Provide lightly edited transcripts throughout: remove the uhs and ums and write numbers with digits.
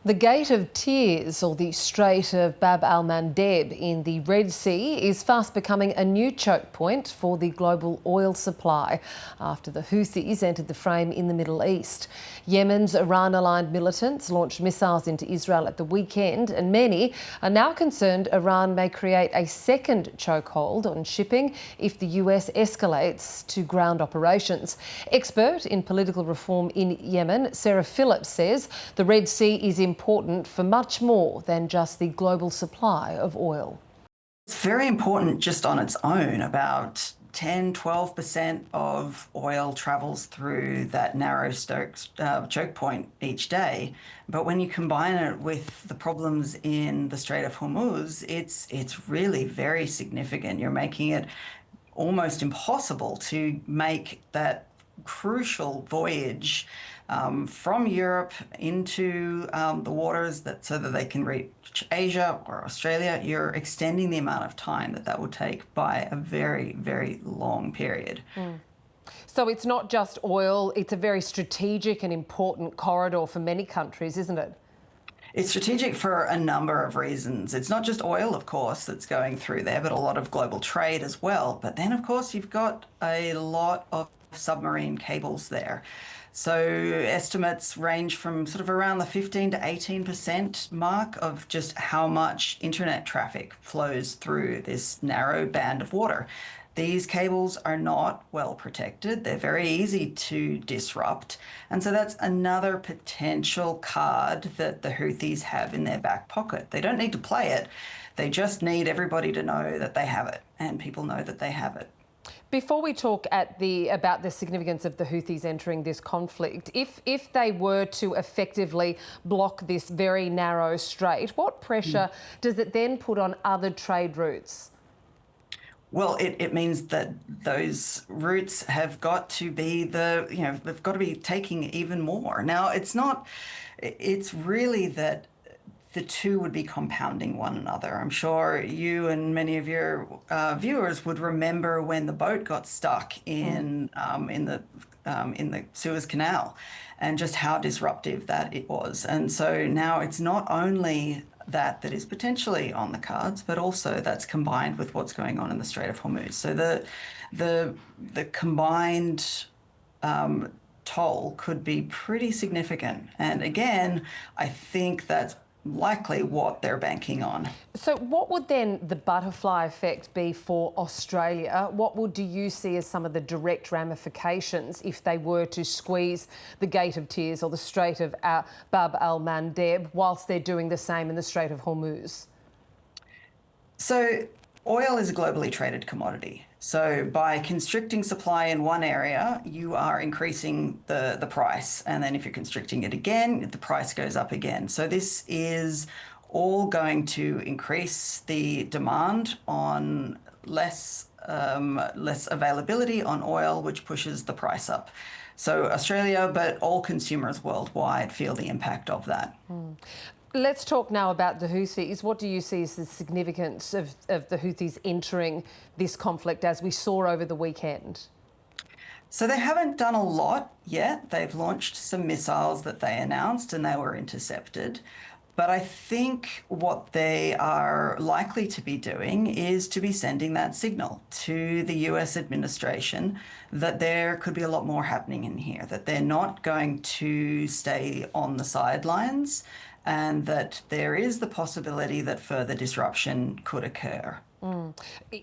The Gate of Tears, or the Strait of Bab-el Mandeb in the Red Sea, is fast becoming a new choke point for the global oil supply after the Houthis entered the frame in the Middle East. Yemen's Iran-aligned militants launched missiles into Israel at the weekend, and many are now concerned Iran may create a second chokehold on shipping if the US escalates to ground operations. Expert in political reform in Yemen, Sarah Phillips, says the Red Sea is important for much more than just the global supply of oil. It's very important just on its own. About 10–12% of oil travels through that narrow choke point each day. But when you combine it with the problems in the Strait of Hormuz, it's really very significant. You're making it almost impossible to make that crucial voyage from Europe into the waters so that they can reach Asia or Australia. You're extending the amount of time that will take by a very, very long period. So it's not just oil, it's a very strategic and important corridor for many countries, isn't it? It's strategic for a number of reasons. It's not just oil, of course, that's going through there, but a lot of global trade as well. But then, of course, you've got a lot of submarine cables there. So estimates range from sort of around the 15 to 18% mark of just how much internet traffic flows through this narrow band of water. These cables are not well protected. They're very easy to disrupt. And so that's another potential card that the Houthis have in their back pocket. They don't need to play it. They just need everybody to know that they have it, and people know that they have it. Before we talk about the significance of the Houthis entering this conflict, if they were to effectively block this very narrow strait, what pressure does it then put on other trade routes? Well, it means that those routes have got to be they've got to be taking even more. Now, it's really that the two would be compounding one another. I'm sure you and many of your viewers would remember when the boat got stuck in the Suez Canal, and just how disruptive that it was. And so now it's not only that is potentially on the cards, but also that's combined with what's going on in the Strait of Hormuz. So the combined toll could be pretty significant. And again, I think that's likely what they're banking on. So what would then the butterfly effect be for Australia? What do you see as some of the direct ramifications if they were to squeeze the Gate of Tears or the Strait of Bab-el Mandeb whilst they're doing the same in the Strait of Hormuz? So oil is a globally traded commodity. So by constricting supply in one area, you are increasing the price. And then if you're constricting it again, the price goes up again. So this is all going to increase the demand on less availability on oil, which pushes the price up. So Australia, but all consumers worldwide feel the impact of that. Let's talk now about the Houthis. What do you see as the significance of the Houthis entering this conflict as we saw over the weekend? So they haven't done a lot yet. They've launched some missiles that they announced and they were intercepted. But I think what they are likely to be doing is to be sending that signal to the US administration that there could be a lot more happening in here, that they're not going to stay on the sidelines, and that there is the possibility that further disruption could occur.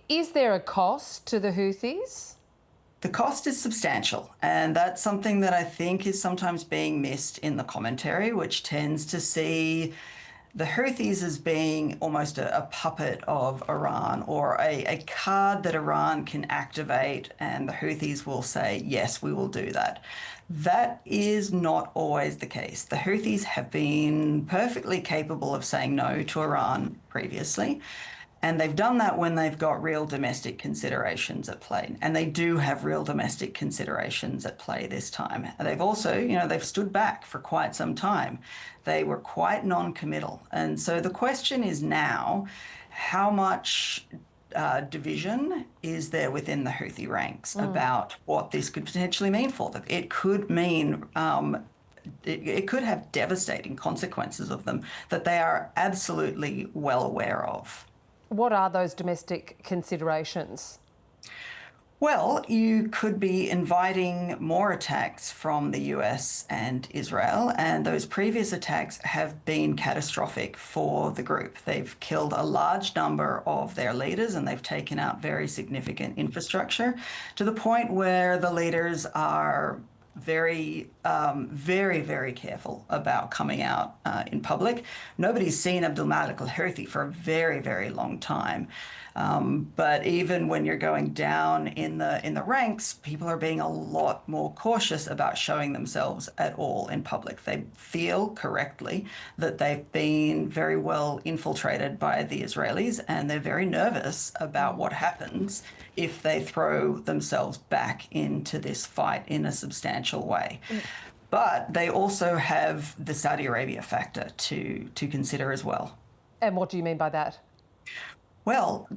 Is there a cost to the Houthis? The cost is substantial, and that's something that I think is sometimes being missed in the commentary, which tends to see the Houthis as being almost a puppet of Iran, or a card that Iran can activate and the Houthis will say, yes, we will do that. That is not always the case. The Houthis have been perfectly capable of saying no to Iran previously. And they've done that when they've got real domestic considerations at play. And they do have real domestic considerations at play this time. They've also, they've stood back for quite some time. They were quite non-committal. And so the question is now, how much division is there within the Houthi ranks about what this could potentially mean for them? It could mean it could have devastating consequences of them that they are absolutely well aware of. What are those domestic considerations? Well, you could be inviting more attacks from the US and Israel, and those previous attacks have been catastrophic for the group. They've killed a large number of their leaders and they've taken out very significant infrastructure to the point where the leaders are very careful about coming out in public. Nobody's seen Bab-el al-Houthi for a very long time. But even when you're going down in the ranks, people are being a lot more cautious about showing themselves at all in public. They feel correctly that they've been very well infiltrated by the Israelis, and they're very nervous about what happens if they throw themselves back into this fight in a substantial way. But they also have the Saudi Arabia factor to consider as well. And what do you mean by that? Well,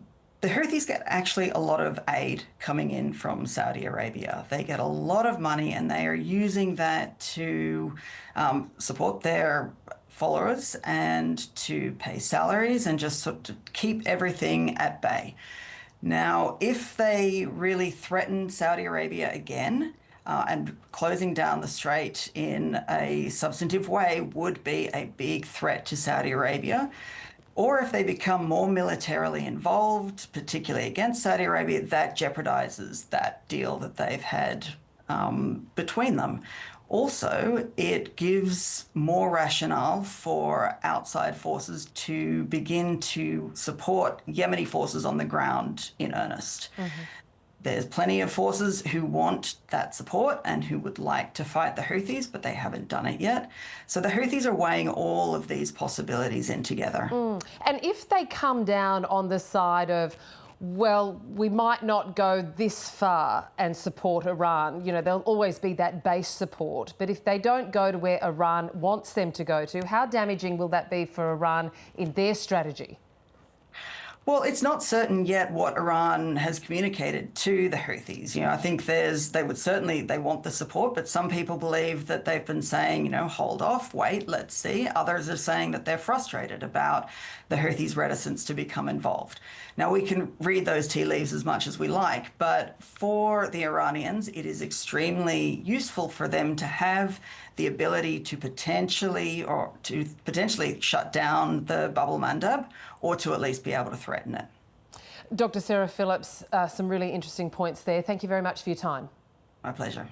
the Houthis get actually a lot of aid coming in from Saudi Arabia. They get a lot of money and they are using that to support their followers and to pay salaries and just sort of keep everything at bay. Now, if they really threaten Saudi Arabia again, and closing down the strait in a substantive way would be a big threat to Saudi Arabia. Or if they become more militarily involved, particularly against Saudi Arabia, that jeopardizes that deal that they've had between them. Also, it gives more rationale for outside forces to begin to support Yemeni forces on the ground in earnest. There's plenty of forces who want that support and who would like to fight the Houthis, but they haven't done it yet. So the Houthis are weighing all of these possibilities in together. And if they come down on the side of, well, we might not go this far and support Iran, you know, there'll always be that base support. But if they don't go to where Iran wants them to go to, how damaging will that be for Iran in their strategy? Well, it's not certain yet what Iran has communicated to the Houthis. You know, I think they want the support, but some people believe that they've been saying, you know, hold off, wait, let's see. Others are saying that they're frustrated about the Houthis' reticence to become involved. Now, we can read those tea leaves as much as we like, but for the Iranians, it is extremely useful for them to have the ability to potentially shut down the Bab-el Mandeb, or to at least be able to threaten it. Dr. Sarah Phillips, some really interesting points there. Thank you very much for your time. My pleasure.